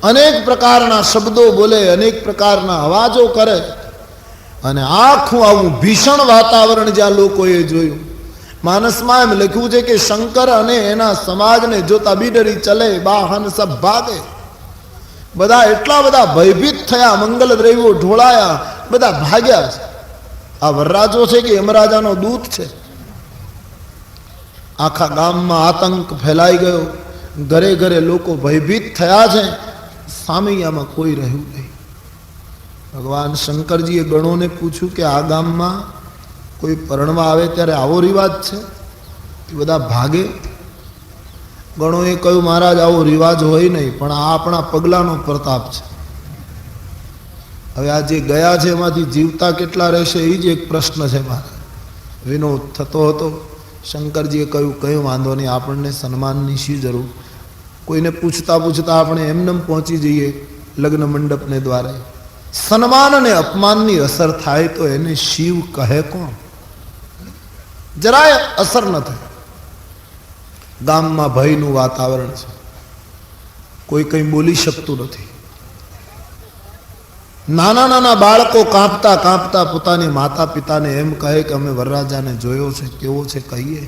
अनेक प्रकारना शब्दों बोले, अनेक प्रकारना अवाजों करे અને આખું આવું ભીષણ વાતાવરણ જ્યાં લોકોએ જોયું. માનસમાં એમ લખ્યું છે કે શંકર અને એના સમાજને જોતા બીડરી ચલે, બાહન સબ ભાગે. બધા એટલા બધા ભયભીત થયા, મંગલ દ્રવ્યો ઢોળાયા, બધા ભાગ્યા છે. આ વરરાજો છે કે યમરાજાનો દૂત છે? આખા ગામમાં આતંક ફેલાઈ ગયો, ઘરે ઘરે લોકો ભયભીત થયા છે. સામૈયામાં કોઈ રહ્યું નહીં. ભગવાન શંકરજીએ ગણોને પૂછ્યું કે આ ગામમાં કોઈ પરણવા આવે ત્યારે આવો રિવાજ છે? એ બધા ભાગે. ગણોએ કહ્યું મહારાજ આવો રિવાજ હોય નહીં, પણ આ આપણા પગલાનો પ્રતાપ છે. હવે આ જે ગયા છે એમાંથી જીવતા કેટલા રહેશે એ જ એક પ્રશ્ન છે. મારે વિનોદ થતો હતો. શંકરજીએ કહ્યું કયો વાંધો નહીં, આપણને સન્માનની શી જરૂર? કોઈને પૂછતા પૂછતા આપણે એમને પહોંચી જઈએ લગ્ન મંડપને દ્વારે. સન્માન અને અપમાનની અસર થાય તો એને શિવ કહે કોણ? જરાય અસર ન થાય. ગામમાં ભયનું વાતાવરણ છે, કોઈ કંઈ બોલી શકતું નથી. નાના નાના બાળકો કાંપતા કાંપતા પોતાની માતા પિતાને એમ કહે કે અમે વરરાજાને જોયો છે, કેવો છે કહીએ.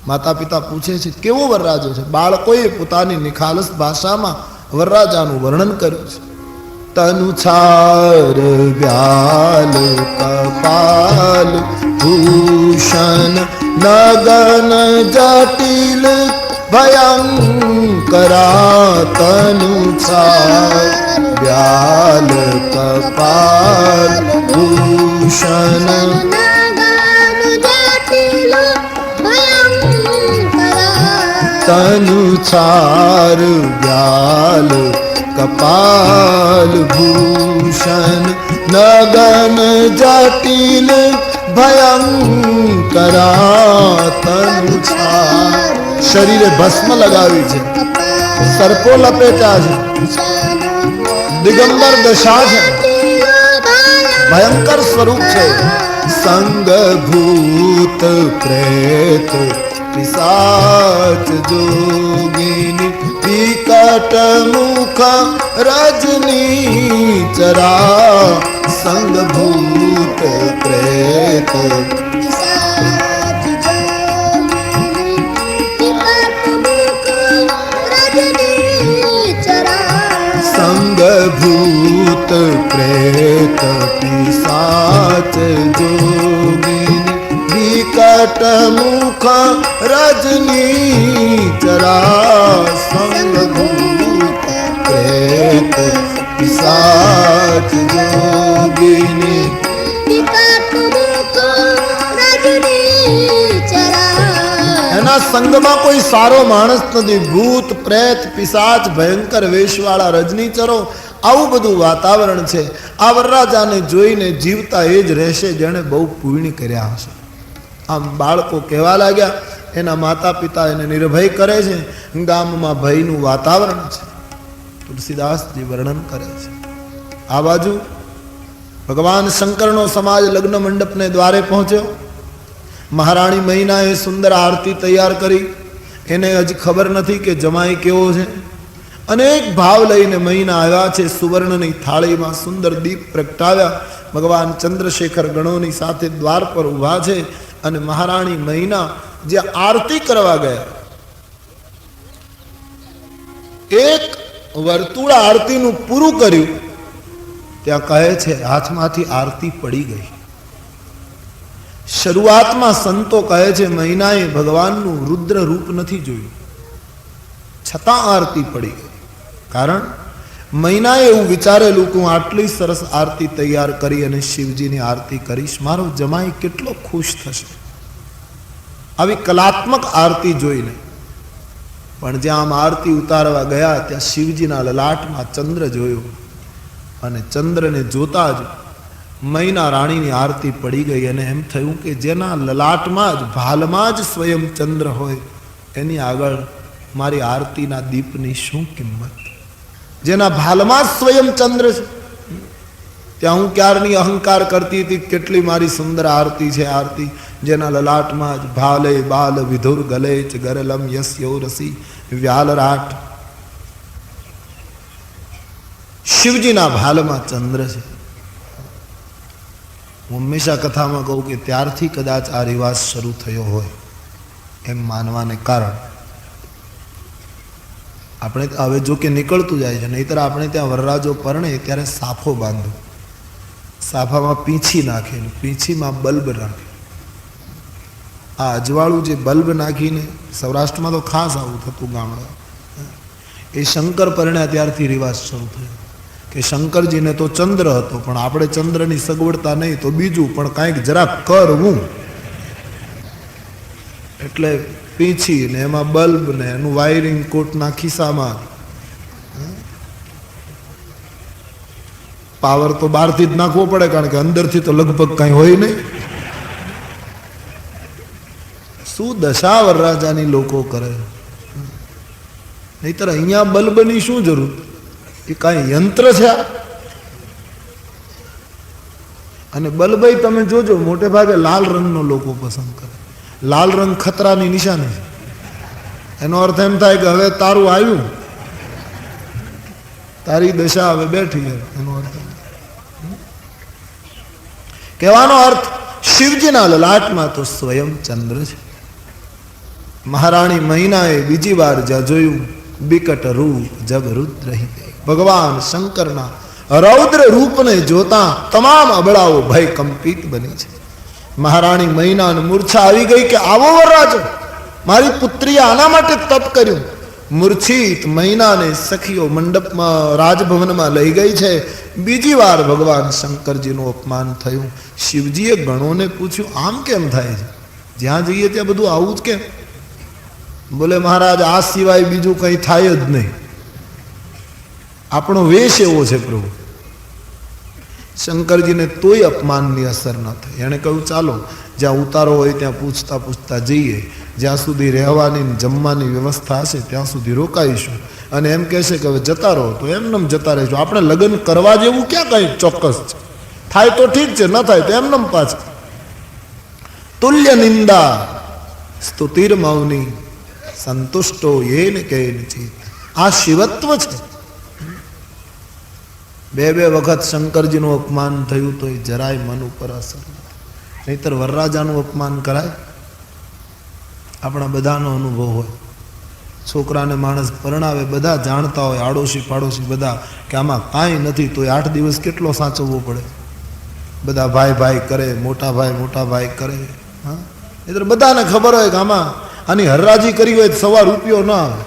માતા પિતા પૂછે છે કેવો વરરાજો છે? બાળકોએ પોતાની નિખાલસ ભાષામાં વરરાજાનું વર્ણન કર્યું છે. તનુ છાર વ્યાલ કપાલ ભૂષણ નગન જટિલ ભયંકરા. તનુ છાર વ્યાલ કપાલ ભૂષણ તનુ છાર વ્યાલ કપાલ ભૂષણ નગન જટિલ ભયંકરા. તનુ છાર શરીરે ભસ્મ લગાવી છે, સર્પો લપેટા છે, દિગંબર દશા છે, ભયંકર સ્વરૂપ છે. સંગ ભૂત પ્રેત પિશાચ જોગિની વિકટ મુખ રજની ચરા. સંગ ભૂત પ્રેત સંગ ભૂત પ્રેત પિશાચ જોગિની વિકટ મુખ રજની ચરા. સંગ ભૂત પ્રેત પિશાચ જોગિની વિકટ મુખ રજની ચરા. એના સંગમાં કોઈ સારો માણસ નથી. ભૂત પ્રેત પિશાચ ભયંકર વેશવાળા રજનીચરો, આવું બધું વાતાવરણ છે. આ વરરાજાને જોઈને જીવતા એ જ રહેશે જેણે બહુ પુણ્ય કર્યા હશે. આમ બાળકો કહેવા લાગ્યા. એના માતા પિતા એને નિર્ભય કરે છે. ગામમાં ભયનું વાતાવરણ છે. તુલસીદાસજી વર્ણન કરે છે. આ બાજુ ભગવાન શંકરનો સમાજ લગ્ન મંડપને દ્વારે પહોંચ્યો. મહારાણી મૈનાએ સુંદર આરતી તૈયાર કરી. એને હજી ખબર નથી કે જમાઈ કેવો છે. અનેક ભાવ લઈને મૈના આવ્યા છે. સુવર્ણની થાળીમાં સુંદર દીપ પ્રગટાવ્યા. ભગવાન ચંદ્રશેખર ગણોની સાથે દ્વાર પર ઊભા છે. અને મહારાણી મૈના જ્યાં આરતી કરવા ગયા, એક વર્તુળ આરતીનું પૂરું કર્યું ત્યાં કહે છે હાથમાંથી આરતી પડી ગઈ. શરૂઆતમાં સંતો કહે છે મૈનાએ ભગવાનનું રુદ્ર રૂપ નથી જોયું, છતાં આરતી પડી ગઈ. કારણ મૈનાએ એવું વિચારેલું કે હું આટલી સરસ આરતી તૈયાર કરી અને શિવજીની આરતી કરીશ, મારો જમાઈ કેટલો ખુશ થશે. આવી કલાત્મક આરતી જોઈને. પણ જ્યાં આમ આરતી ઉતારવા ગયા ત્યાં શિવજીના લલાટમાં ચંદ્ર જોયો અને ચંદ્રને જોતા જ મૈના રાણીની આરતી પડી ગઈ. અને એમ થયું કે જેના લલાટમાં જ ભાલમાં જ સ્વયં ચંદ્ર હોય એની આગળ મારી આરતીના દીપની શું કિંમત. જેના ભાલમાં જ સ્વયં ચંદ્ર છે ત્યાં હું ક્યારની અહંકાર કરતી હતી કેટલી મારી સુંદર આરતી છે. આરતી જેના લલાટમાં જ ભાલે બાલ વિધુર ગલે ચ ગરલમ યસ્યો રસી વ્યાલ રાટ. શિવજીના ભાલમાં ચંદ્ર છે. હું હંમેશા કથામાં કહું કે ત્યારથી કદાચ આ રિવાજ શરૂ થયો હોય એમ માનવાને કારણ આપણે હવે જો કે નીકળતું જાય છે, નહીતર આપણે ત્યાં વરરાજો પરણે ત્યારે સાફો બાંધો, સાફામાં પીંછી નાખે, પીંછીમાં બલ્બ નાખે. આ અજવાળું જે બલ્બ નાખીને, સૌરાષ્ટ્રમાં તો ખાસ આવું થતું ગામડા, એ શંકર પરણ્યા ત્યારથી રિવાજ શરૂ થયો કે શંકરજીને તો ચંદ્ર હતો, પણ આપણે ચંદ્રની સગવડતા નહીં તો બીજું પણ કાંઈક જરાક કરવું, એટલે પીંછી ને એમાં બલ્બ ને એનું વાયરિંગ કોટના ખિસ્સામાં. પાવર તો બહારથી જ નાખવો પડે, કારણ કે અંદરથી તો લગભગ કાંઈ હોય નહીં. શું દશા વરરાજાની લોકો કરે! નહીતર અહીંયા બલ્બની શું જરૂર? એ કાંઈ યંત્ર છે? અને બલ્બય તમે જોજો મોટે ભાગે લાલ રંગનો લોકો પસંદ કરે. લાલ રંગ ખતરાની નિશાની છે. એનો અર્થ એમ થાય કે હવે તારું આવ્યું, તારી દશા હવે બેઠી. એનો અર્થ કહેવાનો અર્થ શિવજીના લલાટમાં તો સ્વયં ચંદ્ર છે. મહારાણી મહિનાએ બીજી વાર જ્યાં જોયું બિકટ રૂપ જબ રુદ્ર હિ દે. ભગવાન શંકરના રૌદ્ર રૂપને જોતા તમામ અબળાઓ ભય કંપિત બની છે. મહારાણી મહિનાને મૂર્છા આવી ગઈ કે આવો વરરાજો, મારી પુત્રીએ આના માટે તપ કર્યું. મૂર્છિત મહિનાને સખીઓ મંડપમાં રાજભવનમાં લઈ ગઈ છે. બીજી વાર ભગવાન શંકરજીનું અપમાન થયું. શિવજીએ ગણોને પૂછ્યું આમ કેમ થાય છે? જ્યાં જઈએ ત્યાં બધું આવું જ કેમ? બોલે મહારાજ આ સિવાય બીજું કંઈ થાય જ નહીં, આપણો વેશ એવો છે પ્રભુ. શંકરજીને તોય અપમાનની અસર ન થઈ. એણે કહ્યું ચાલો જ્યાં ઉતારો હોય ત્યાં પૂછતા પૂછતા જઈએ, જ્યાં સુધી રહેવાની જમવાની વ્યવસ્થા હશે ત્યાં સુધી રોકાઈશું. અને એમ કહેશે કે હવે જતા રહો તો એમનેમ જતા રહીશું. આપણે લગ્ન કરવા જેવું ક્યાં કંઈ ચોક્કસ છે? થાય તો ઠીક છે, ન થાય તો એમનેમ પાછા. તુલ્ય નિંદા સ્તુતિર મૌની સંતુષ્ટો યેન કેન ચિત. આ શિવત્વ છે. બે વખત શંકરજીનું અપમાન થયું તો એ જરાય મન ઉપર અસર નથી. નહીતર વરરાજાનું અપમાન કરાય? આપણા બધાનો અનુભવ હોય. છોકરાને માણસ પરણાવે, બધા જાણતા હોય, આડોશી પાડોશી બધા, કે આમાં કાંઈ નથી, તો 8 દિવસ કેટલો સાચવવો પડે. બધા ભાઈ કરે, મોટા ભાઈ કરે. હા, નહીતર બધાને ખબર હોય કે આમાં આની હરરાજી કરી હોય તો ₹1 ના આવે.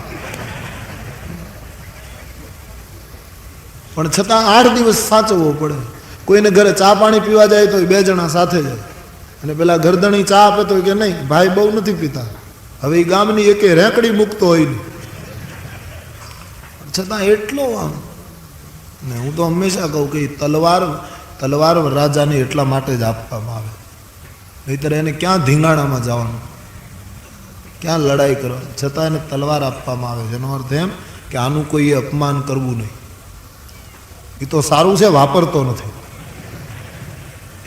પણ છતાં 8 દિવસ સાચવવો પડે. કોઈને ઘરે ચા પાણી પીવા જાય તો 2 જણા સાથે જાય, અને પેલા ગરદણી ચા આપે તો કે નહીં ભાઈ બહુ નથી પીતા. હવે એ ગામની એકે રેકડી મૂકતો હોય નહીં, છતાં એટલો આમ. ને હું તો હંમેશા કહું કે તલવાર રાજાને એટલા માટે જ આપવામાં આવે, નહીતર એને ક્યાં ધીંગાણામાં જવાનું, ક્યાં લડાઈ કરવાની, છતાં એને તલવાર આપવામાં આવે. જેનો અર્થ એમ કે આનું કોઈએ અપમાન કરવું નહીં. એ તો સારું છે, વાપરતો નથી,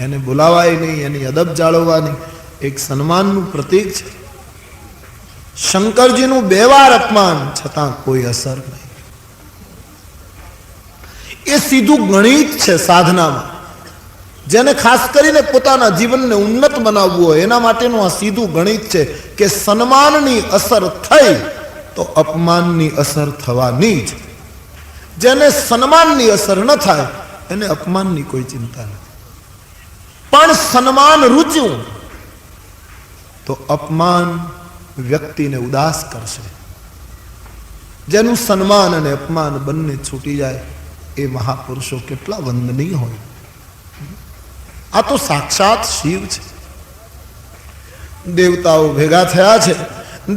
એને બોલાવાય નહીં, એની અદબ જાળવવાની એક સન્માનનું પ્રતીક છે. શંકરજીનું 2 વાર અપમાન છતાં કોઈ અસર નહીં. એ સીધું ગણિત છે સાધનામાં. જેને ખાસ કરીને પોતાના જીવનને ઉન્નત બનાવવું હોય એના માટેનું આ સીધું ગણિત છે કે સન્માનની અસર થઈ તો અપમાનની અસર થવાની જ. જેને સન્માનની અસર ન થાય એને અપમાનની કોઈ ચિંતા નથી. પણ સન્માન રૂચ્યું તો અપમાન વ્યક્તિને ઉદાસ કરશે. જેનું સન્માન અને અપમાન બંને છૂટી જાય એ મહાપુરુષો કેટલા વંદનીય હોય. આ તો સાક્ષાત શિવ છે. દેવતાઓ ભેગા થયા છે.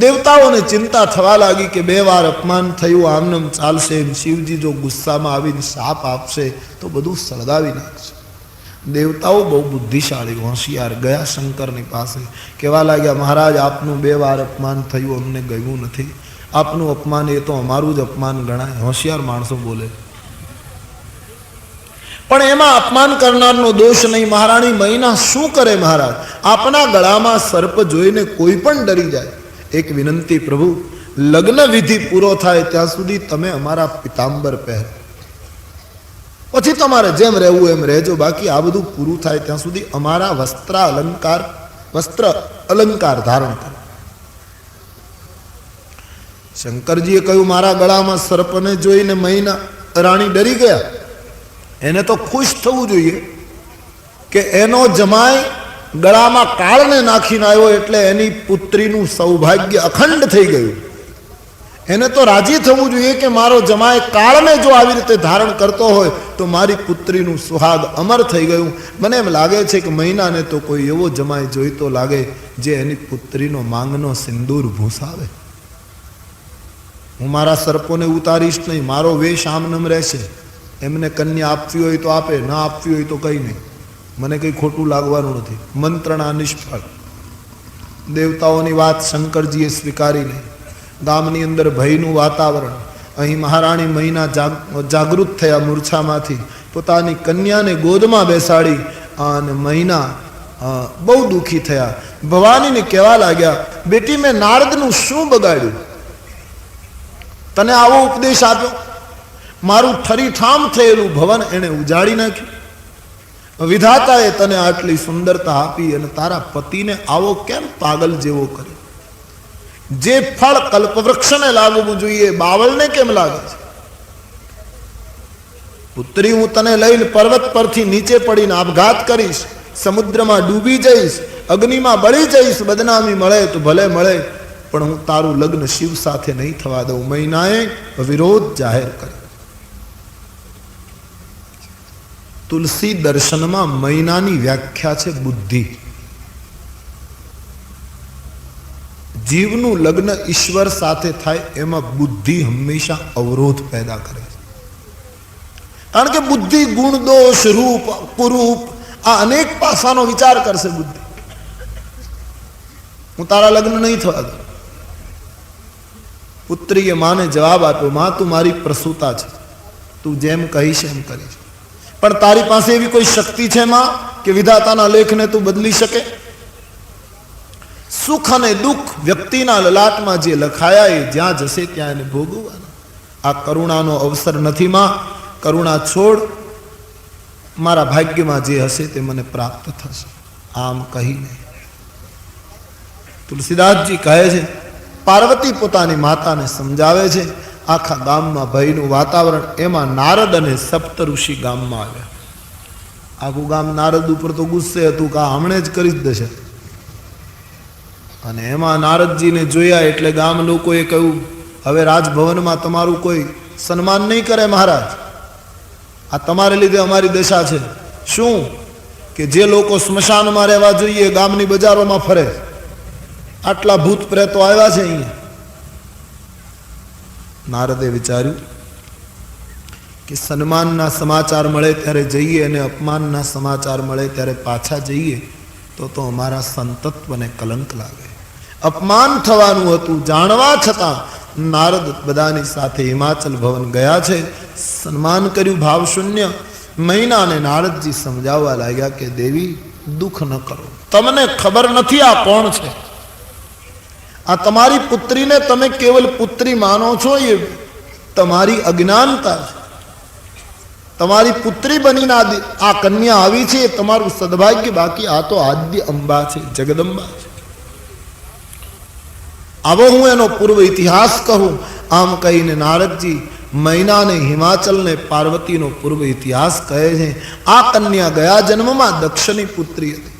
દેવતાઓને ચિંતા થવા લાગી કે 2 વાર અપમાન થયું, આમનેમ ચાલશે. શિવજી જો ગુસ્સામાં આવીને શાપ આપશે તો બધું સળગાવી નાખશે. દેવતાઓ બહુ બુદ્ધિશાળી હોશિયાર ગયા શંકરની પાસે, કહેવા લાગ્યા મહારાજ આપનું 2 વાર અપમાન થયું, અમને ગયું નથી. આપનું અપમાન એ તો અમારું જ અપમાન ગણાય. હોશિયાર માણસો બોલે. પણ એમાં અપમાન કરનારનો દોષ નહીં. મહારાણી મહિના શું કરે મહારાજ? આપના ગળામાં સર્પ જોઈને કોઈ પણ ડરી જાય. એક વિનંતી પ્રભુ, લગ્ન વિધિ પૂરો થાય ત્યાં સુધી તમે અમારા પિતાંબર પહેરો. પછી તમારે જેમ રહેવું એમ રહેજો, બાકી આ બધું પૂરું થાય ત્યાં સુધી અમારા વસ્ત્ર અલંકાર ધારણ કરો. શંકરજીએ કહ્યું, મારા ગળામાં સર્પને જોઈને મૈના રાણી ડરી ગયા. એને તો ખુશ થવું જોઈએ કે એનો જમાઈ ગળામાં કાળને નાખીને આવ્યો એટલે એની પુત્રીનું સૌભાગ્ય અખંડ થઈ ગયું. એને તો રાજી થવું જોઈએ કે મારો જમાઈ કાળને જો આવી રીતે ધારણ કરતો હોય તો મારી પુત્રીનું સુહાગ અમર થઈ ગયું. મને એમ લાગે છે કે મહિનાને તો કોઈ એવો જમાઈ જોઈતો લાગે જે એની પુત્રીનો માંગનો સિંદૂર ભૂંસાવે. હું મારા સર્પોને ઉતારીશ નહીં, મારો વેશ આમનમ રહેશે. એમને કન્યા આપવી હોય તો આપે, ના આપવી હોય તો કંઈ નહીં, મને કંઈ ખોટું લાગવાનું નથી. મંત્રણા નિષ્ફળ. દેવતાઓની વાત શંકરજીએ સ્વીકારી નહીં. ગામની અંદર ભયનું વાતાવરણ. અહીં મહારાણી મહિના જાગૃત થયા મૂર્છામાંથી, પોતાની કન્યાને ગોદમાં બેસાડી અને મહિના બહુ દુઃખી થયા. ભવાનીને કહેવા લાગ્યા, બેટી મેં નારદનું શું બગાડ્યું? તને આવો ઉપદેશ આપ્યો? મારું ઠરીઠામ થયેલું ભવન એને ઉજાડી નાખ્યું. વિધાતાએ તને આટલી સુંદરતા આપી અને તારા પતિને આવો કેમ પાગલ જેવો કર્યો? જે ફળ કલ્પવૃક્ષને લાગવું જોઈએ બાવળને કેમ લાગે છે? પુત્રી, હું તને લઈને પર્વત પરથી નીચે પડીને આપઘાત કરીશ, સમુદ્રમાં ડૂબી જઈશ, અગ્નિમાં બળી જઈશ, બદનામી મળે તો ભલે મળે, પણ હું તારું લગ્ન શિવ સાથે નહીં થવા દઉં. મહિનાએ વિરોધ જાહેર કર્યો. તુલસી દર્શનમાં મહિનાની વ્યાખ્યા છે બુદ્ધિ. જીવનું લગ્ન ઈશ્વર સાથે થાય એમાં બુદ્ધિ હંમેશા અવરોધ પેદા કરે છે. કારણ કે બુદ્ધિ ગુણ દોષ રૂપ કુરૂપ આ અનેક પાસાનો વિચાર કરશે. બુદ્ધિ, હું તારા લગ્ન નહીં થવા દઉં. પુત્રીએ માને જવાબ આપ્યો, માં તું મારી પ્રસૂતા છે, તું જેમ કહીશ એમ કરીશ, પણ તારી પાસે એવી કોઈ શક્તિ છે માં કે વિધાતાના લેખને તું બદલી શકે? સુખ અને દુઃખ વ્યક્તિના લલાટમાં જે લખાયા એ જ્યાં જશે ત્યાં એને ભોગવવાના. આ કરુણાનો અવસર નથી માં, કરુણા છોડ, મારા ભાગ્યમાં જે હશે તે મને પ્રાપ્ત થશે. આમ કહીને તુલસીદાસજી કહે છે, પાર્વતી પોતાની માતાને સમજાવે છે. આખા ગામમાં ભયનું વાતાવરણ. એમાં નારદ અને સપ્ત ઋષિ ગામમાં આવ્યા. આખું ગામ નારદ ઉપર તો ગુસ્સે હતું કે હમણે જ કરી જ દેશે. અને એમાં નારદજીને જોયા એટલે ગામ લોકોએ કહ્યું, હવે રાજભવનમાં તમારું કોઈ સન્માન નહીં કરે મહારાજ, આ તમારે લીધે અમારી દશા છે. શું કે જે લોકો સ્મશાનમાં રહેવા જોઈએ ગામની બજારોમાં ફરે, આટલા ભૂત પ્રેતો આવ્યા છે અહીંયા. નારદે વિચાર્યું કે સન્માનના સમાચાર મળે ત્યારે જઈએ અને અપમાનના સમાચાર મળે ત્યારે પાછા જઈએ તો અમારા સંતત્વને કલંક લાગે. અપમાન થવાનું હતું જાણવા છતાં નારદ બધાની સાથે હિમાચલ ભવન ગયા છે. સન્માન કર્યું ભાવશૂન્ય. મહિનાને નારદજી સમજાવવા લાગ્યા કે દેવી, દુઃખ ન કરો, તમને ખબર નથી આ કોણ છે. આ તમારી પુત્રીને તમે કેવલ પુત્રી માનો છો, એ તમારી અજ્ઞાનતા છે. તમારી પુત્રી બનીને આ કન્યા આવી છે એ તમારું સદભાગ્ય, બાકી આ તો આદ્ય અંબા છે, જગદંબા છે. આવો હું એનો પૂર્વ ઇતિહાસ કહું. આમ કહીને નારદજી મહિનાને હિમાચલને પાર્વતીનો પૂર્વ ઇતિહાસ કહે છે. આ કન્યા ગયા જન્મમાં દક્ષની પુત્રી હતી.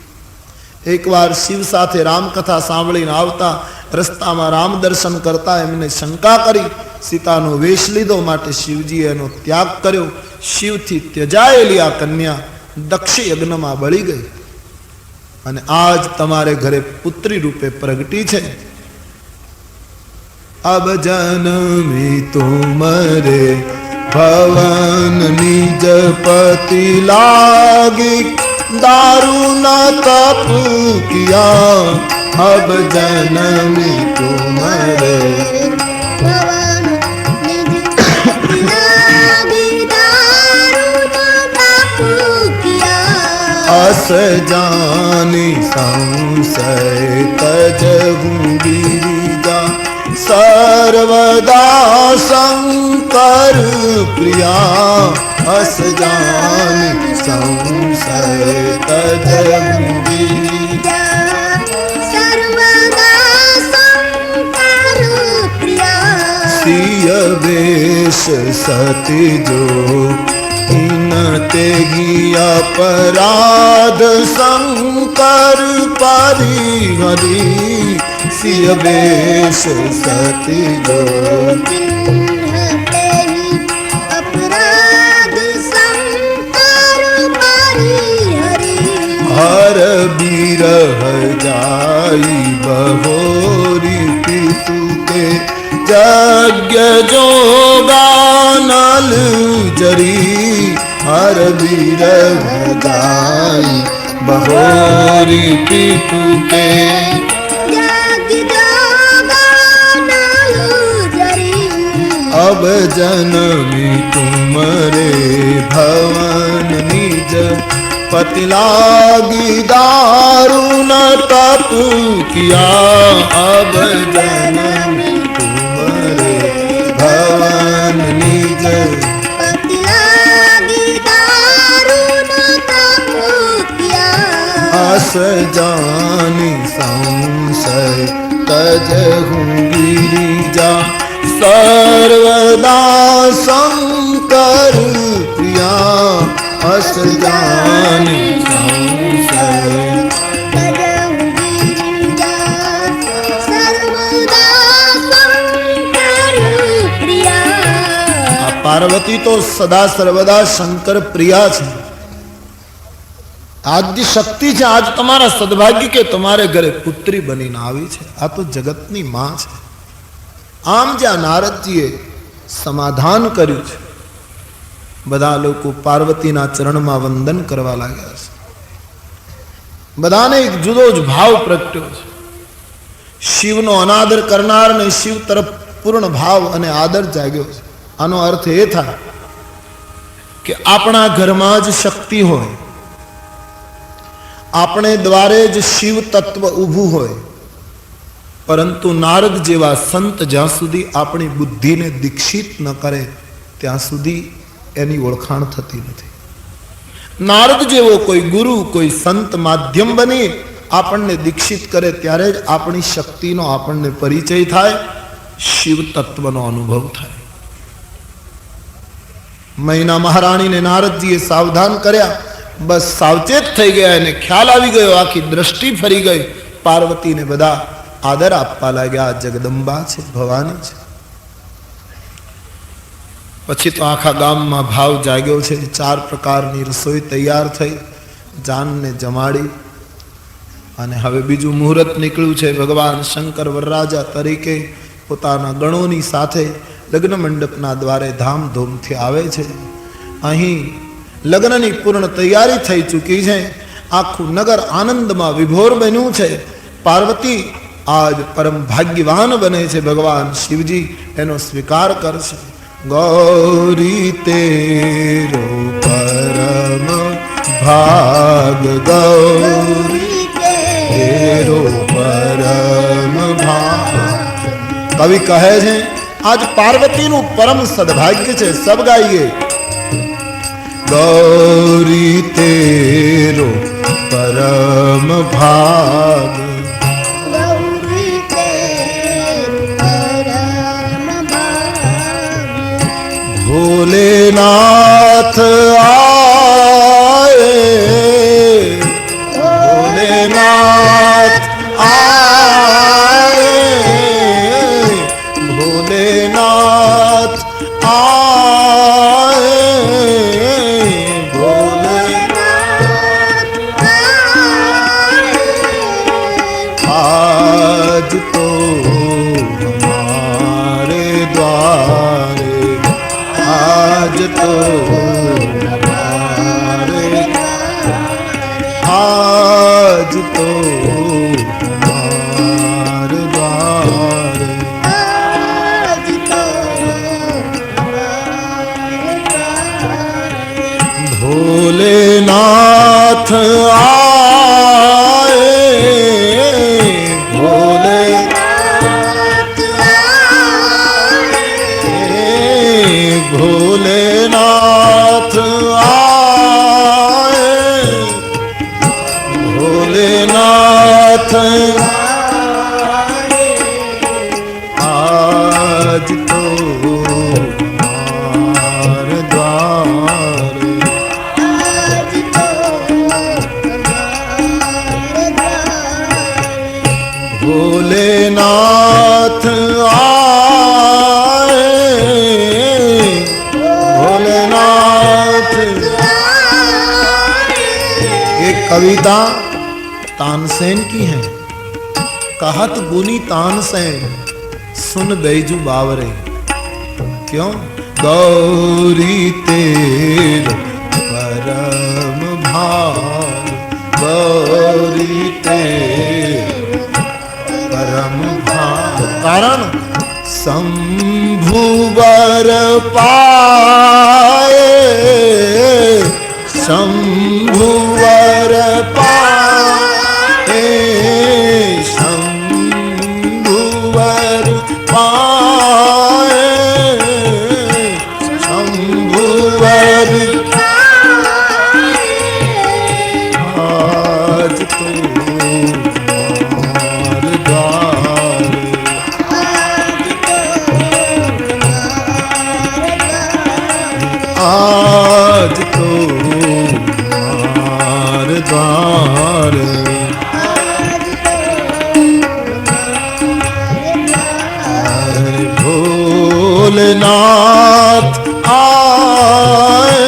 એકવાર શિવ સાથે રામકથા સાંભળીને આવતા રસ્તામાં રામ દર્શન કરતા એમને શંકા કરી. સીતાનો વેશ લીધો માટે શિવજીએ એનો ત્યાગ કર્યો. શિવથી ત્યજાયેલી આ કન્યા દક્ષ યજ્ઞમાં બળી ગઈ અને આજ તમારે ઘરે પુત્રી રૂપે પ્રગટી છે. અબ જન્મી તુમરે ભવન નિજ પતિ લાગી, दारुण तप किया अब जन्मी तुम्हारे अस जानी संशय तजहु गिरिजा सर्वदा शंकर प्रिया अस जान संशय तजंगी सर्वदा शंकर प्रिया सिय वेश सती जो इन तेगी अपराध शंकर परिहरी सिय वेश सती जो अपराध शंकर परिहरी हर बिरह जाई बहोरी पितु के यज्ञ जोगानल जरी हर बिरह जाई बहोरी पितु के अब जनमी तुमरे भवन निज पति लागी दारुण तप किया अब जनमी तुमरे भवन निज पति लागी दारुण तप किया अस जानी संशय तजहूँ गिरिजा सर्वदा शंकर प्रिया अस जानी संशय सर्वदा शंकर प्रिया आ पार्वती तो सदा सर्वदा शंकर प्रिया છે આદ્ય શક્તિ છે આજ તમારા સદભાગ્ય કે તમારે ઘરે પુત્રી બનીને આવી છે આ તો જગતની માં છે આમ જ્યાં નારદજીએ સમાધાન કર્યું છે બધા લોકો પાર્વતીના ચરણમાં વંદન કરવા લાગ્યા છે બધાને એક જુદો જ ભાવ પ્રગટ્યો છે શિવનો અનાદર કરનાર ને શિવ તરફ પૂર્ણ ભાવ અને આદર જાગ્યો છે આનો અર્થ એ થાય કે આપણા ઘરમાં જ શક્તિ હોય આપણે દ્વારે જ શિવ તત્વ ઊભું હોય परंतु नारद जेवा संत ज्यां सुधी अपनी बुद्धि ने दीक्षित न करे त्यां सुधी एनी ओळखाण थती नथी नारद जेवो कोई गुरु कोई संत माध्यम बनी आपने दीक्षित करे त्यारे ज अपनी शक्तिनो आपने परिचय थाय शिव तत्वनो अनुभव थाय महीना महाराणी ने नारद जीए सावधान कर्या बस सावचेत थई गया ने ख्याल आवी गयो आखी दृष्टि फरी गई पार्वती ने बधा आदर आपवा लाग्या जगदंबा छे भवानी छे पछी तो आखा गाम में भाव जाग्यो छे चार प्रकारनी रसोई तैयार थई जान ने जमाड़ी अने हवे बीजू मुहूर्त निकळ्युं छे भगवान शंकर वरराजा तरीके पोताना गणोनी साथे लग्न मंडपना द्वारे धामधूमथी आवे छे अहीं लग्ननी पूर्ण तैयारी थई चूकी छे आखू नगर आनंद में विभोर बन्युं छे पार्वती आज परम भाग्यवान बने छे भगवान शिवजी एनो स्वीकार करशे गौरी तेरो परम भाग गौरी तेरो परम भाग कवि कहे छे आज पार्वती नु परम सद्भाग्य छे सब गाइए गौरी तेरो परम भाग भोलेनाथ आए भोलेनाथ आए भोलेनाथ आए भोलेनाथ आज तो हमारे द्वारे आज तो हमारे आज तो हमारे द्वारे आज तो हमारे द्वारे भोलेनाथ आए भोले भोलेनाथ आए कविता तानसेन की है। कहत गुनी तानसेन सुन बैजू बावरे। क्यों? गौरी तेर परम भार, गौरी तेर परम भार। कारण शंभुवर पाए, शंभुवर पाए, शंभुवर पाए, शंभुवर आज तो हमार द्वार, आज तो हमार द्वार। भोलेनाथ आए,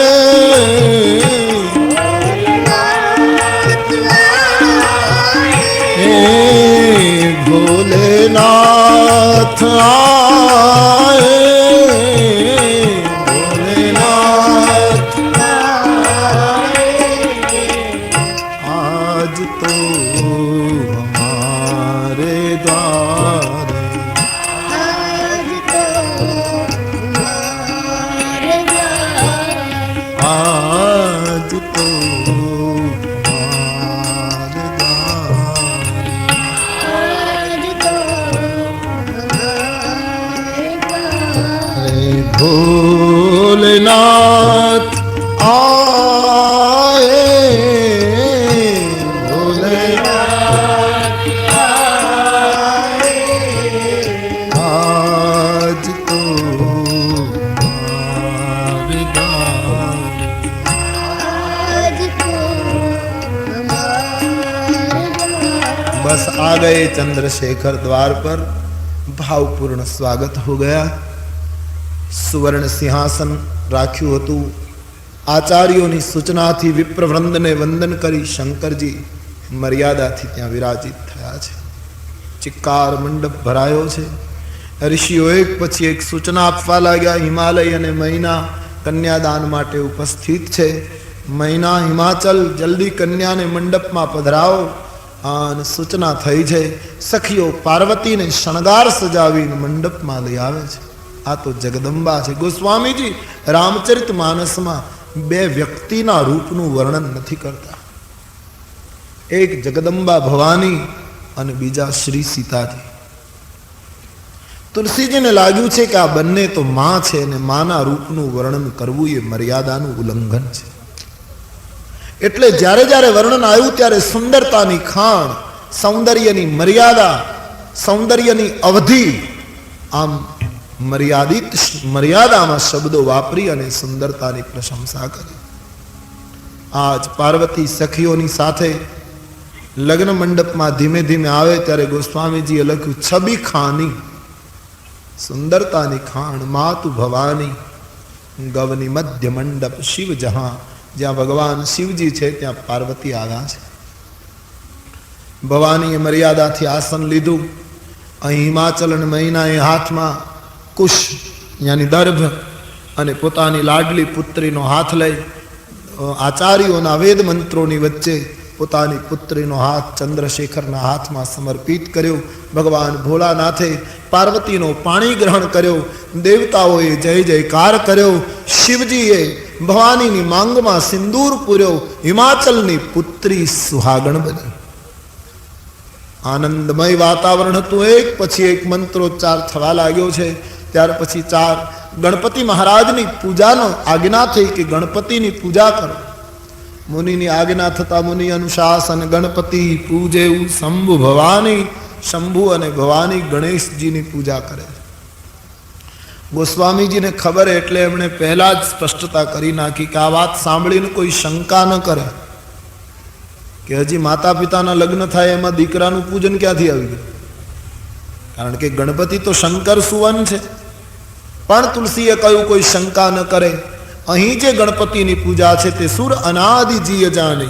भोलेनाथ आए, भोलेनाथ आज तो हमारे द्वार, आज तो हमारे द्वार। भोलेनाथ आए, भोलेनाथ आए, आज तो हमारे द्वार। बस आ गए चंद्रशेखर द्वार पर। भावपूर्ण स्वागत हो गया। सुवर्ण सिंहासन राख्યું હતું। આચાર્યોની સૂચનાથી વિપ્રવૃંદને વંદન કરી શંકરજી મર્યાદાથી ત્યાં વિરાજિત થયા છે। ચિક્કાર મંડપ ભરાયો છે। ઋષિઓ એક પછી એક સૂચના આપવા લાગ્યા। હિમાલય અને મૈના કન્યાદાન માટે ઉપસ્થિત છે। મૈના, હિમાચલ, જલ્દી કન્યાને મંડપમાં પધરાવો। અને સૂચના થઈ છે। સખીઓ પાર્વતીને શણગાર સજાવીને મંડપમાં લઈ આવે છે। આ તો જગદંબા છે। ગોસ્વામીજી રામચરિત માનસમાં બે વ્યક્તિના રૂપનું વર્ણન નથી કરતા। એક જગદંબા ભવાની અને બીજા શ્રી સીતાજી। તુલસીજીને લાગ્યું છે કે આ બંને તો માં છે અને માના રૂપનું વર્ણન કરવું એ મર્યાદાનું ઉલ્લંઘન છે। એટલે જ્યારે જ્યારે વર્ણન આવ્યું ત્યારે સુંદરતાની ખાણ, સૌંદર્યની મર્યાદા, સૌંદર્યની અવધિ, આમ મર્યાદિત મર્યાદામાં શબ્દો વાપરી અને સુંદરતાની પ્રશંસા કરી। આજ પાર્વતી સખીઓની સાથે લગ્ન મંડપમાં ધીમે ધીમે આવે ત્યારે ગોસ્વામીજીએ લખ્યું, છબી ખાની સુંદરતાની ખાણ માતુ ભવાની, ગવની મધ્ય મંડપ શિવ જહાં। જ્યાં ભગવાન શિવજી છે ત્યાં પાર્વતી આવ્યા છે। ભવાનીએ મર્યાદાથી આસન લીધું। અહીં હિમાચલ અને મહિનાએ હાથમાં કુશ યાની દર્ભ અને પોતાની લાડલી પુત્રીનો હાથ લઈ આચાર્યોના વેદ મંત્રોની વચ્ચે પોતાની પુત્રીનો હાથ ચંદ્રશેખરના હાથમાં સમર્પિત કર્યો। ભગવાન ભોળાનાથે પાર્વતીનો પાણી ગ્રહણ કર્યો। દેવતાઓએ જય જયકાર કર્યો। શિવજીએ ભવાનીની માંગમાં સિંદૂર પૂર્યો। હિમાચલની પુત્રી સુહાગણ બની। આનંદમય વાતાવરણ હતું। એક પછી એક મંત્રોચ્ચાર થવા લાગ્યો છે। ત્યાર પછી ચાર ગણપતિ મહારાજની પૂજાનો આજ્ઞા થઈ કે ગણપતિની પૂજા કરો। મુનિની આજ્ઞા થતા મુનિ અનુશાસન ગણપતિ પૂજે। શંભુ ભવાની, શંભુ અને ભવાની ગણેશજીની પૂજા કરે। ગોસ્વામીજીને ખબર એટલે એમણે પહેલા જ સ્પષ્ટતા કરી નાખી કે આ વાત સાંભળીને કોઈ શંકા ન કરે કે હજી માતા પિતાના લગ્ન થાય એમાં દીકરાનું પૂજન ક્યાંથી આવી ગયું। કારણ કે ગણપતિ તો શંકર સુવન છે। પણ તુલસીએ કહ્યું કોઈ શંકા ન કરે। અહીં જે ગણપતિની પૂજા છે તે સુર અનાદિ જીય જાણી,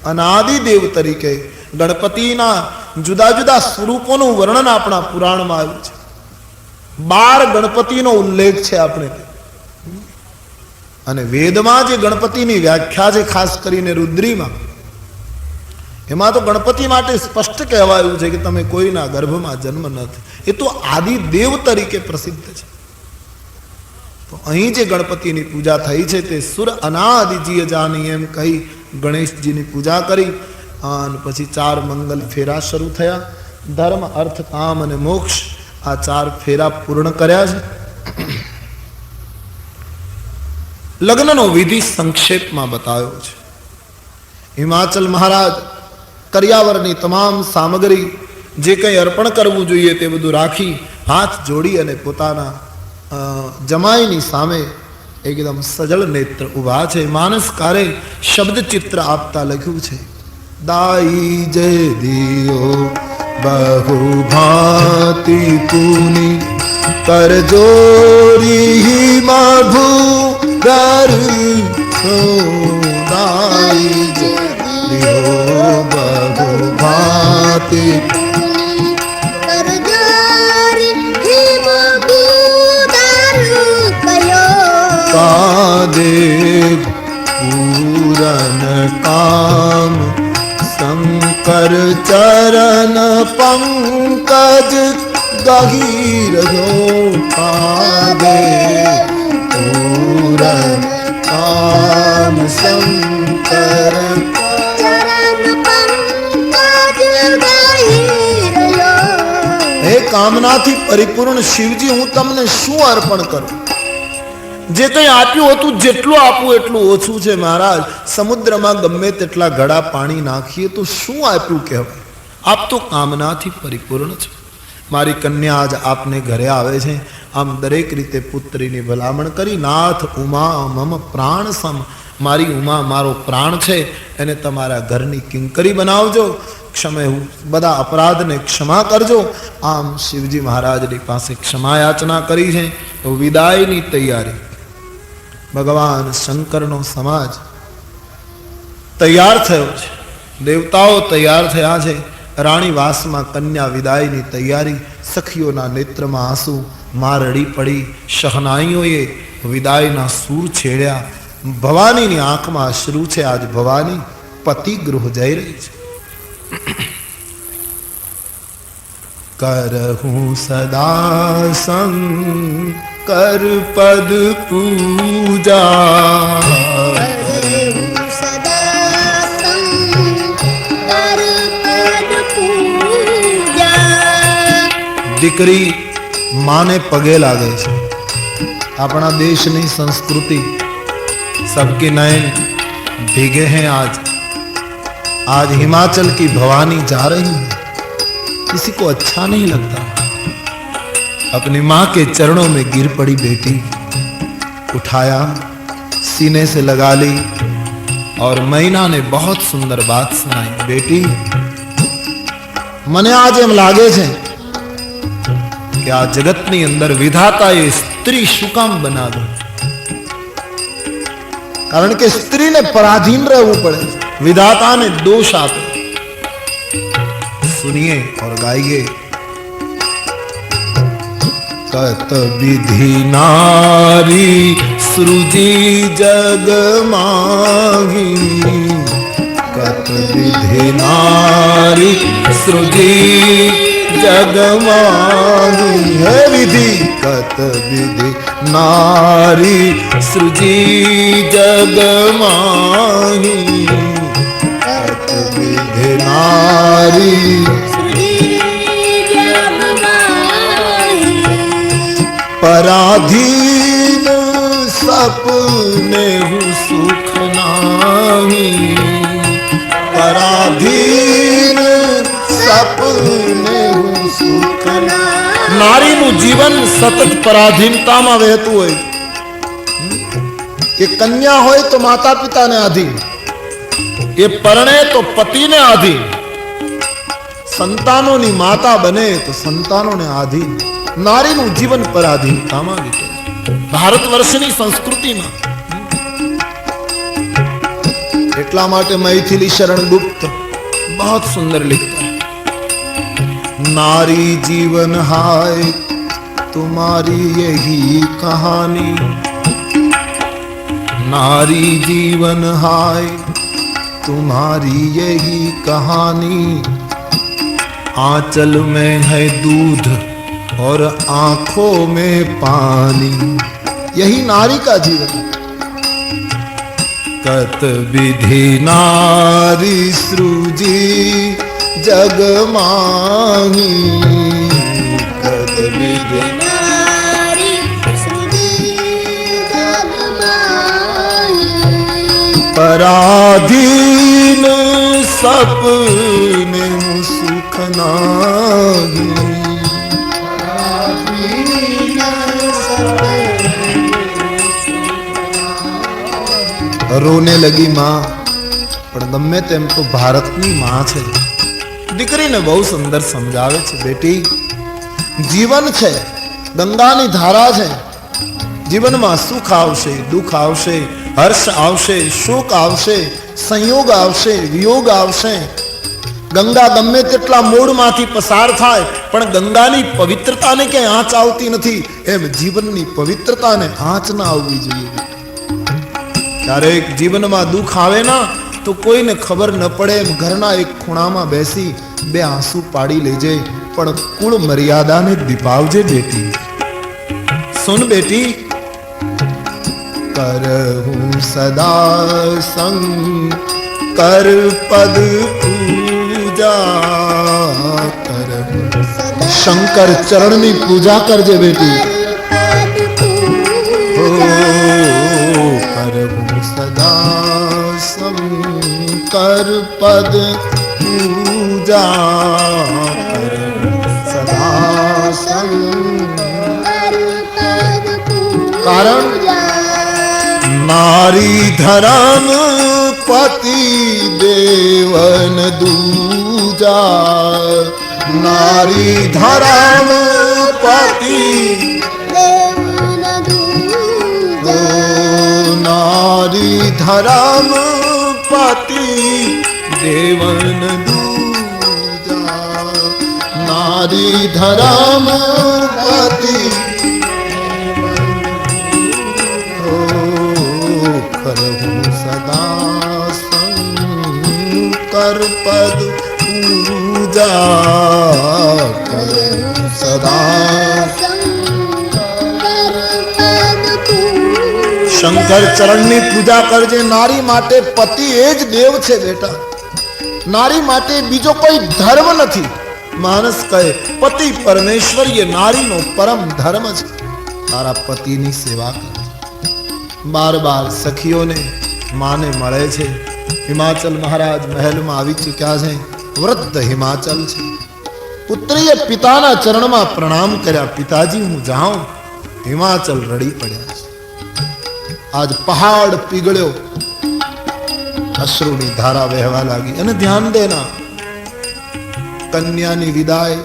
અનાદિ દેવ તરીકે ગણપતિના જુદા જુદા સ્વરૂપોનું વર્ણન આપણા પુરાણમાં આવ્યું છે. 12 ગણપતિનો ઉલ્લેખ છે આપણે. અને વેદમાં જે ગણપતિની વ્યાખ્યા છે, ખાસ કરીને રુદ્રીમાં, એમાં તો ગણપતિ માટે સ્પષ્ટ કહેવાયું છે કે તમે કોઈના ગર્ભમાં જન્મ નથી. એ તો આદિ દેવ તરીકે પ્રસિદ્ધ છે. તો અહીં જે ગણપતિની પૂજા થઈ છે તે સુર અનાદિજીય જાની એમ કહી ગણેશજીની પૂજા કરી અને પછી 4 મંગલ ફેરા શરૂ થયા. ધર્મ, અર્થ, કામ અને મોક્ષ, આ 4 ફેરા પૂર્ણ કર્યા છે. લગ્નનો વિધિ સંક્ષેપમાં બતાવ્યો છે. હિમાચલ મહારાજ કર્યાવરની તમામ સામગ્રી જે કંઈ અર્પણ કરવું જોઈએ તે બધું રાખી હાથ જોડી અને પોતાના જમાઈની સામે એકદમ સજળ નેત્ર ઉભા છે. માનસકારે શબ્દ ચિત્ર આપતા લખ્યું છે, દાઈ જય દિયો બહુ ભાતિ પુની કરજોરી માભુ દર દાઈ જય દિયો બહુ ભાતિ દેવ પૂરન કામ શંકર ચરણ પંકજ ગહીર કાદે પૂરન કામ શંકર હે કામનાથી પરિપૂર્ણ શિવજી, હું તમને શું અર્પણ કરું? જે કંઈ આપ્યું હતું જેટલું આપવું એટલું ઓછું છે મહારાજ. સમુદ્રમાં ગમે તેટલા ઘડા પાણી નાખીએ તો શું આપ્યું કહેવાય? આપ તો કામનાથી પરિપૂર્ણ છો. મારી કન્યા આજ આપને ઘરે આવે છે. આમ દરેક રીતે પુત્રીની ભલામણ કરી, નાથ ઉમા મમ પ્રાણ સમ, મારી ઉમા મારો પ્રાણ છે, એને તમારા ઘરની કિંકરી બનાવજો. ક્ષમે હું બધા અપરાધને ક્ષમા કરજો. આમ શિવજી મહારાજની પાસે ક્ષમા યાચના કરી છે. તો વિદાયની તૈયારી. ભગવાન શંકરનો સમાજ તૈયાર થયો છે. દેવતાઓ તૈયાર થયા છે. રાણીવાસમાં કન્યા વિદાયની તૈયારી. સખીઓના નેત્રમાં આંસુ, માં રડી પડી. શહનાઈઓએ વિદાયના સૂર છેડ્યા. ભવાનીની આંખમાં અશ્રુ છે. આજ ભવાની પતિ ગૃહ જઈ રહી છે. કરહું સદા શંકર પદ પૂજા, દીકરી માને પગે લાગે છે. આપણા દેશની સંસ્कृति सबके नयन भीगे हैं. आज हिमाचल की भवानी जा रही है. किसी को अच्छा नहीं लगता. अपनी माँ के चरणों में गिर पड़ी बेटी. उठाया, सीने से लगा ली और मैना ने बहुत सुंदर बात सुनाई. बेटी, મને આજ એમ લાગે છે કે આ જગતની અંદર વિધાતાએ સ્ત્રી શું કામ બનાવી? કારણ કે સ્ત્રીને પરાધીન રહેવું પડે. વિધાતાને દોષ આપે. सुनिए और गाइए. कत विधि नारी सृजी जग माही, कत विधि नारी सृजी जग माही. है विधि कत विधि नारी सृजी जग माही, कत विधि नारी पराधीन सपने हूँ सुख नाही. पराधीन सपने हूँ सुख नाही. नारीનું જીવન સતત પરાધીનતામાં વહેતું હોય. એ કન્યા હોય તો માતા પિતાને આધીન, એ પરણે તો પતિને આધીન, સંતાનોની માતા બને તો સંતાનોને આધીન. નારીનું જીવન પરાધીનતામાં વીતે. ભારત વર્ષની સંસ્કૃતિમાં એટલા માટે મૈથિલી શરણ ગુપ્ત बहुत सुंदर लिखता है, नारी जीवन हाय तुम्हारी यही कहानी, नारी जीवन हाय तुम्हारी यही कहानी, आंचल में है दूध और आंखों में पानी, यही नारी का जीवन है। कत विधि नारी सृजी जग माही, कत विधि नारी सृजी जग माही, पराधीन सपने सुख नाही, रोने लगी मां, પણ ગમે તેમ તો ભારતની માં છે। દીકરીને બહુ સુંદર સમજાવે છે, બેટી જીવન છે, ગંગાની ધારા છે, જીવનમાં સુખ આવશે, દુઃખ આવશે, હર્ષ આવશે, શોક આવશે, સંયોગ આવશે, વિયોગ આવશે। ગંગા ગમે તેટલા મૂળમાંથી પસાર થાય પણ ગંગાની પવિત્રતાને ક્યાંય આંચ આવતી નથી, એમ જીવનની પવિત્રતાને આંચ ના આવવી જોઈએ। ક્યારેક જીવનમાં દુઃખ આવે ના તો કોઈને ખબર ન પડે એમ ઘરના એક ખૂણામાં બેસી બે આંસુ પાડી લેજે, પણ કુળ મર્યાદાને દીપાવજે બેટી। સુન બેટી, કરહું સદા શંકર પદ પૂજા, કરહું શંકર ચરણની પૂજા કરજે બેટી। सदा शंकर पद पूजा, सदा शंकर पद पूजा, कारण नारी धर्म पति देवन दूजा, नारी धर्म पति नारी धर्म पति देवन दूजा, नारी धर्म पति करहूं सदा शंकर पद पूजा, करहूं सदा શંકર ચરણની પૂજા કરજે। નારી માટે પતિ એ જ દેવ છે બેટા, નારી માટે બીજો કોઈ ધર્મ નથી। માનસ કહે પતિ પરમેશ્વર એ નારીનો પરમ ધર્મ છે। તારા પતિની સેવા કર। બાર બાર સખીઓને માને મળે છે। હિમાચલ મહારાજ મહેલમાં આવી ચૂક્યા છે, વૃદ્ધ હિમાચલ છે। પુત્રીએ પિતાના ચરણમાં પ્રણામ કર્યા, પિતાજી હું જાઉં। હિમાચલ રડી પડ્યા છે। आज पहाड़ पिघल्यो, अश्रुनी धारा वहवा लागी। અને ધ્યાન દેના, કન્યાની વિદાય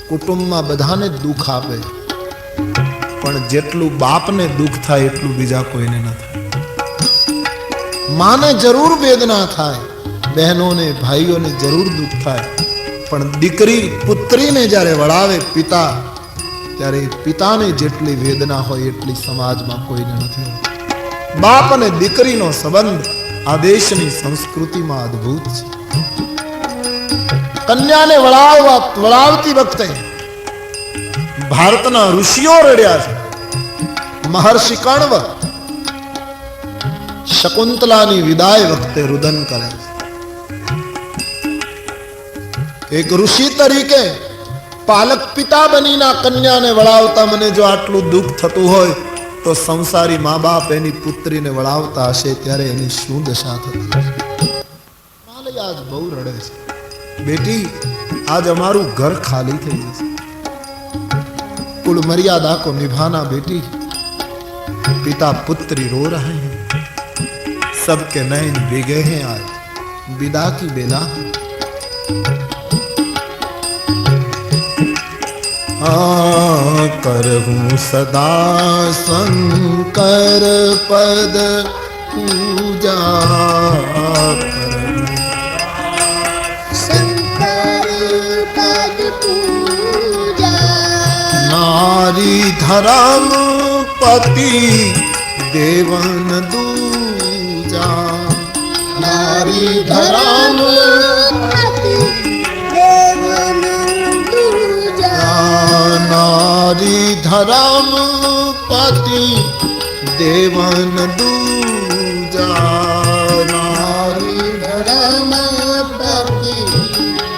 કુટુંબમાં બધાને દુઃખ આપે, પણ જેટલું બાપને દુઃખ થાય એટલું બીજા કોઈને ન થાય। માને જરૂર વેદના થાય, બહેનોને ભાઈઓને જરૂર દુઃખ થાય, પણ દીકરી પુત્રીને જ્યારે વળાવે પિતા, ત્યારે પિતાને જેટલી વેદના હોય એટલી સમાજમાં કોઈને નથી। બાપ અને દીકરીનો સંબંધ આ દેશની સંસ્કૃતિમાં અદ્ભુત છે। કન્યાને વળાવતી વખતે ભારતના ઋષિઓ રડ્યા છે। મહર્ષિ કર્ણવ શકુંતલાની વિદાય વખતે રુદન કરે છે। એક ઋષિ તરીકે પાલક પિતા બનીના કન્યાને વળાવતા મને જો આટલું દુઃખ થતું હોય તો સંસારી મા બાપ એની પુત્રીને વળાવતા હશે ત્યારે એની શું દશા થતી હશે। આજ બહુ રડે છે બેટી, આજ અમારું ઘર ખાલી થઈ જશે। कुल मर्यादा को निभाना बेटी। पिता पुत्री रो रहे हैं, सबके नयन भीगे हैं, आज विदा की बेला। करहूं सदा शंकर पद पूजा। शंकर पद पूजा नारी धर्म पति देवन दूजा नारी धर्म पति देवन दूजा नारी धर्म पति देवन दूजा नारी धर्म पति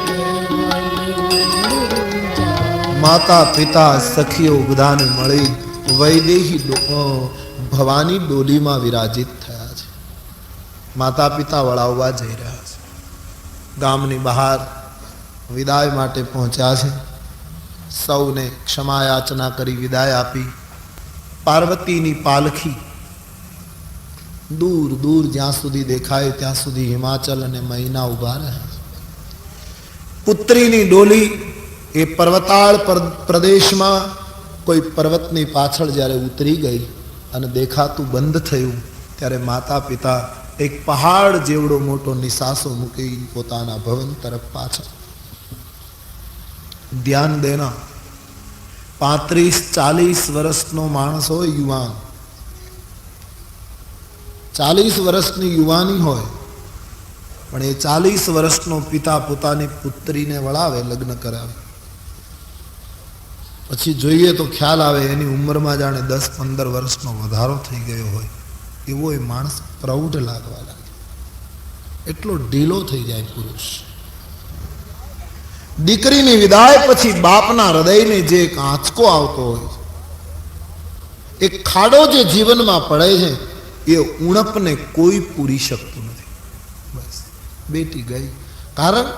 देवन दूजा माता पिता सखीओ બધાને મળી વૈદેહી ભવાની ડોલીમાં વિરાજિત થયા છે. માતા પિતા વળાવવા જઈ રહ્યા છે. ગામની બહાર વિદાય માટે પહોંચ્યા છે. સૌને ક્ષમા યાચના કરી વિદાય આપી. પાર્વતીની પાલખી દૂર દૂર જ્યાં સુધી દેખાય ત્યાં સુધી હિમાચલ અને મહિના ઉભા રહ્યા છે. પુત્રીની ડોલી એ પર્વતાળ પ્રદેશમાં કોઈ પર્વતની પાછળ જ્યારે ઉતરી ગઈ અને દેખાતું બંધ થયું ત્યારે માતા પિતા એક પહાડ જેવડો મોટો નિસાસો મૂકી પોતાના ભવન તરફ પાછળ. ધ્યાન દેના 35-40 વર્ષનો માણસ હોય, યુવાન 40 વર્ષની યુવાની હોય, પણ એ 40 વર્ષનો પિતા પોતાની પુત્રીને વળાવે, લગ્ન કરાવે. પછી જોઈએ તો ખ્યાલ આવે એની ઉંમરમાં જાણે 10-15 વર્ષનો વધારો થઈ ગયો હોય એવો એ માણસ પ્રૌઢ લાગવા લાગે. એટલો ઢીલો થઈ જાય પુરુષ. દીકરીની વિદાય પછી બાપના હૃદયને જે એક આંચકો આવતો હોય, એક ખાડો જે જીવનમાં પડે છે, એ ઉણપને કોઈ પૂરી શકતું નથી. બસ બેટી ગઈ. કારણ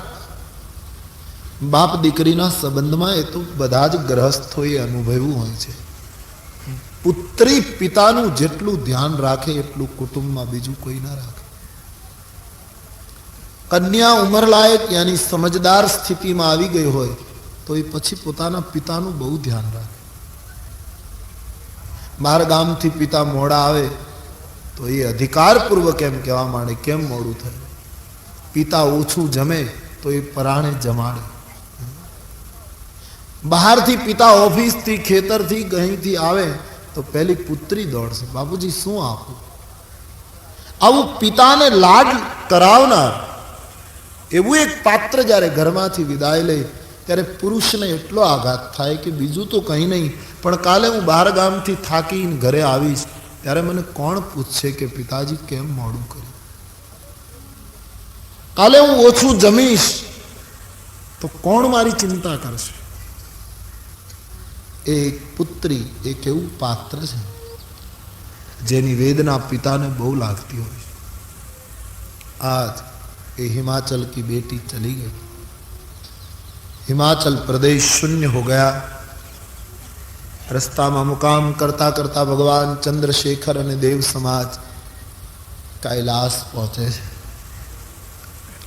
બાપ દીકરીના સંબંધમાં એ તો બધા જ ગ્રહસ્થોએ અનુભવ્યું હોય છે. પુત્રી પિતાનું જેટલું ધ્યાન રાખે એટલું કુટુંબમાં બીજું કોઈ ના રાખે. કન્યા ઉંમરલાયક યાની સમજદાર સ્થિતિમાં આવી ગઈ હોય તો એ પછી પોતાના પિતાનું બહુ ધ્યાન રાખે. બાર ગામથી પિતા મોડા આવે તો એ અધિકારપૂર્વક એમ કહેવા માંડે કેમ મોડું થયું. પિતા ઓછું જમે તો એ પરાણે જમાડે. બહારથી પિતા ઓફિસથી ખેતરથી ગહીંથી આવે તો પહેલી પુત્રી દોડશે, બાપુજી શું આપું. આવું પિતાને લાડ કરાવનાર એવું એક પાત્ર જ્યારે ઘરમાંથી વિદાય લે ત્યારે પુરુષને એટલો આઘાત થાય કે બીજું તો કંઈ નહીં, પણ કાલે હું બહાર ગામથી થાકીને ઘરે આવીશ ત્યારે મને કોણ પૂછશે કે પિતાજી કેમ મોડું કર્યું. કાલે હું ઓછું જમીશ તો કોણ મારી ચિંતા કરશે. એક પુત્રી એક એવું પાત્ર છે જેની વેદના પિતાને બહુ લાગતી હોય. આજ ये हिमाचल की बेटी चली गई. हिमाचल प्रदेश शून्य हो गया. रस्ता में मुकाम करता करता भगवान चंद्रशेखर અને देव समाज कैलाश पहुंचे.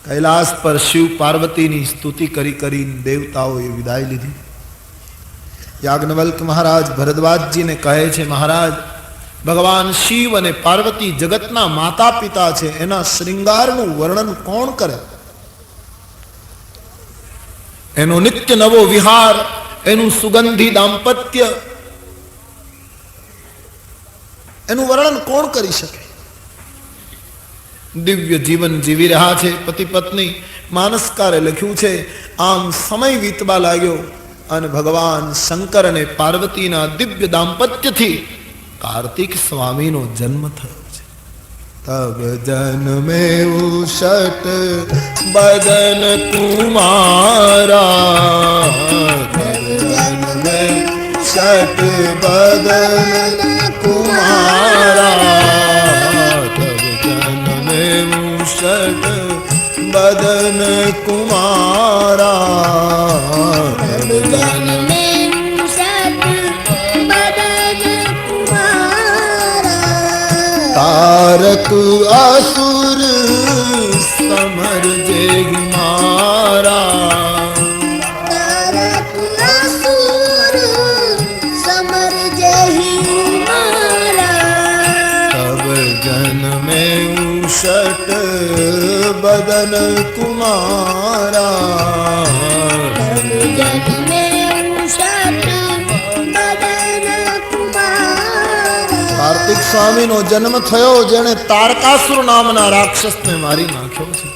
कैलाश पर शिव पार्वती ની સ્તુતિ કરી કરીને દેવતાઓએ વિદાય લીધી. યાજ્ઞવલ્ક મહારાજ ભરદ્વાજજીને કહે છે, મહારાજ ભગવાન શિવ અને પાર્વતી જગતના માતા પિતા છે, એના શ્રૃંગારનું વર્ણન કોણ કરે. એનો નિત્ય નવો વિહાર, એનું સુગંધી દાંપત્ય, એનું વર્ણન કોણ કરી શકે. દિવ્ય જીવન જીવી રહ્યા છે પતિ પત્ની. માનસકારે લખ્યું છે, આમ સમય વીતવા લાગ્યો અને ભગવાન શંકર અને પાર્વતીના દિવ્ય દાંપત્યથી કાર્તિક સ્વામીનો જન્મ થયો છે. તબ જન્મે ઉષટ બદન કુમારા, તબ જન્મે ઉષટ બદન કુમારા, તબ જન્મે ઉષટ બદન કુમારા, તબ જન્મે तारक असुर समर जे मारा, तारक असुर समर जे मारा, तब जन्मे षट बदन कुमारा जन्मे षट बदन कुमारा કાર્તિક સ્વામીનો જન્મ થયો જેણે તારકાસુર નામના રાક્ષસને મારી નાખ્યો છે.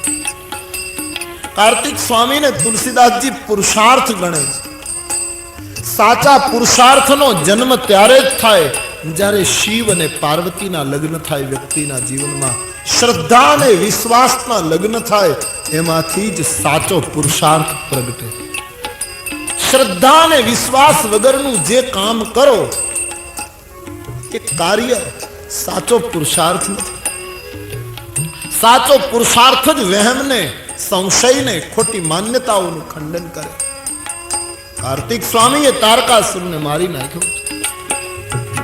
કાર્તિક સ્વામીને તુલસીદાસજી પુરુષાર્થ ગણે છે. સાચા પુરુષાર્થનો જન્મ ત્યારે જ થાય જ્યારે શિવ અને પાર્વતીના લગ્ન થાય વ્યક્તિના જીવનમાં. શ્રદ્ધા અને વિશ્વાસના લગ્ન થાય એમાંથી જ સાચો પુરુષાર્થ પ્રગટે. શ્રદ્ધા અને વિશ્વાસ વગરનું જે કામ કરો એ કાર્ય સાચો પુરુષાર્થ નથી. સાચો પુરુષાર્થ જ વહેમને, સંશયને, ખોટી માન્યતાઓનું ખંડન કરે. કાર્તિક સ્વામીએ તારકાસુરને મારી નાખ્યો.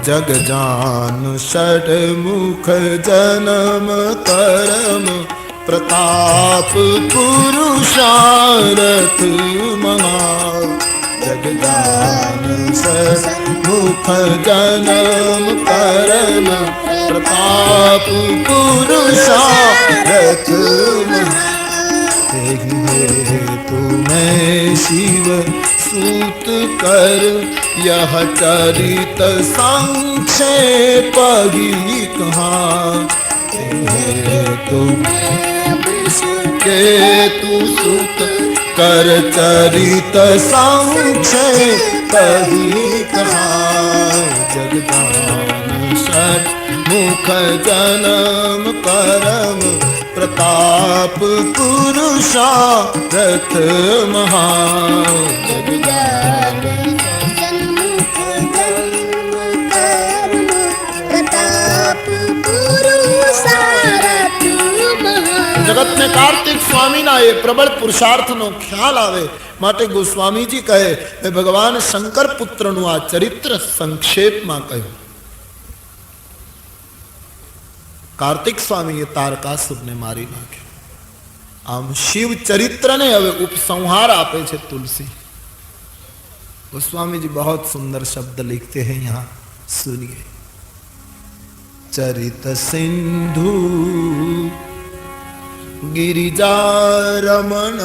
જગ જાન ષડ મુખ જનમ કરમ પ્રતાપ પુરુષાર્થ મહા. જગ જાન ષડ મુખ જનમ કરમ પ્રતાપ પુરુષાર્થ મહા. तुम्हें शिव सूत कर यह चरित संक्षेप ही कहाँ. तुम के तू सूत कर चरित संक्षेप ही कहाँ. जगदान षट मुख जन्म करम प्रताप पुरुषार्थ महा. जन्मुख जन्म कर्म प्रताप पुरुषार्थ महा. जगत में कार्तिक स्वामी ना ये प्रबल पुरुषार्थ नो ख्याल आवे માટે ગોસ્વામીજી કહે એ ભગવાન શંકર પુત્રનું આ ચરિત્ર સંક્ષેપમાં કહ્યું. કાર્તિક સ્વામીએ તારકાસુરને મારી નાખ્યો. આમ શિવ ચરિત્રને હવે ઉપસંહાર આપે છે તુલસી. गोस्वामी जी बहुत सुंदर शब्द लिखते हैं यहाँ, सुनिए. चरित सिंधु गिरिजारमण.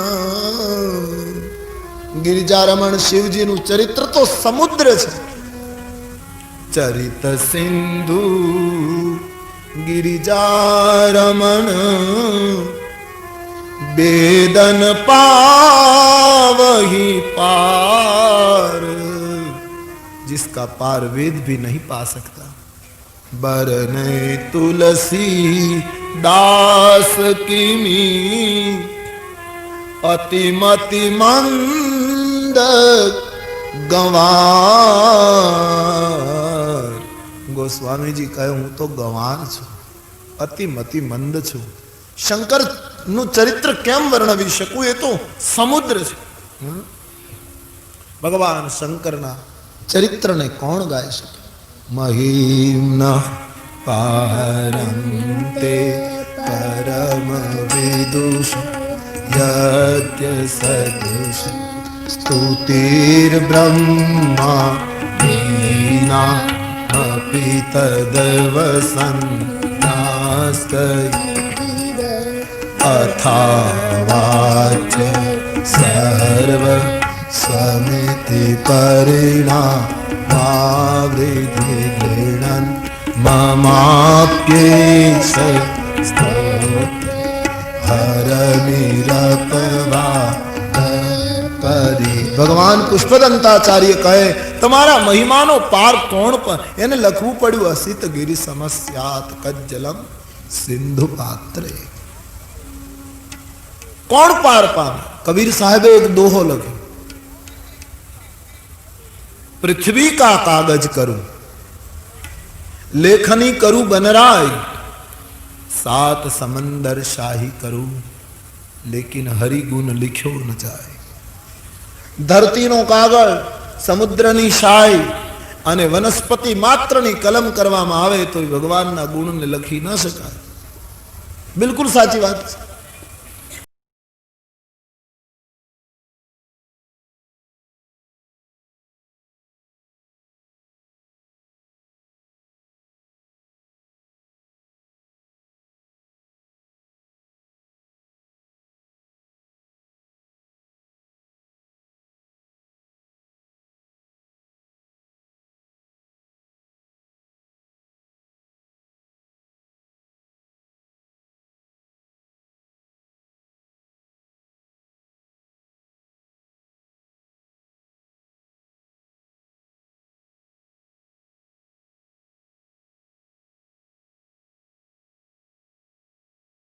गिरिजारमण शिव जी નું ચરિત્ર તો સમુદ્ર છે. ચરિત સિંધુ गिरिजारमण बेदन पावही पार. जिसका पार वेद भी नहीं पा सकता. बरने तुलसी दास किमी अतिमति मंद गंवार. गोस्वामी जी कहे हूं तो गंवार छू, अतिमति मंद छू. शंकर નું ચરિત્ર કેમ વર્ણવી શકું? એ તો સમુદ્ર છે. ભગવાન શંકરના ચરિત્રને કોણ ગાય શકે? મહિમ્ન પારંતે પરમ વિદુષ યજ્ઞ સદુષ સ્તુતિર બ્રહ્મા વીના અપિ તદવસન્નાસ્કૈ अथावाच सर्व समिति परिणामावृद्धि गृणन् ममाप्येष हरनिरपवा કરી. ભગવાન પુષ્પદંતાચાર્ય કહે તમારા મહિમાનો પાર કોણ પર? એને લખવું પડ્યું અસિત ગિરિ સમસ્યાત કજ્જલમ સિંધુ પાત્રે. कौन पार पावे? कबीर साहेबे एक दोहो लगे. पृथ्वी का कागज करूं, लेखनी करूं बनराय, 7 समंदर शाही करूं, लेकिन हरि गुण लिख्यो न जाए. धरती नो कागज, समुद्रनी शाही અને વનસ્પતિ માત્રની કલમ કરવામાં આવે તો ભગવાનના ગુણને લખી ન શકાય. બિલકુલ સાચી વાત છે.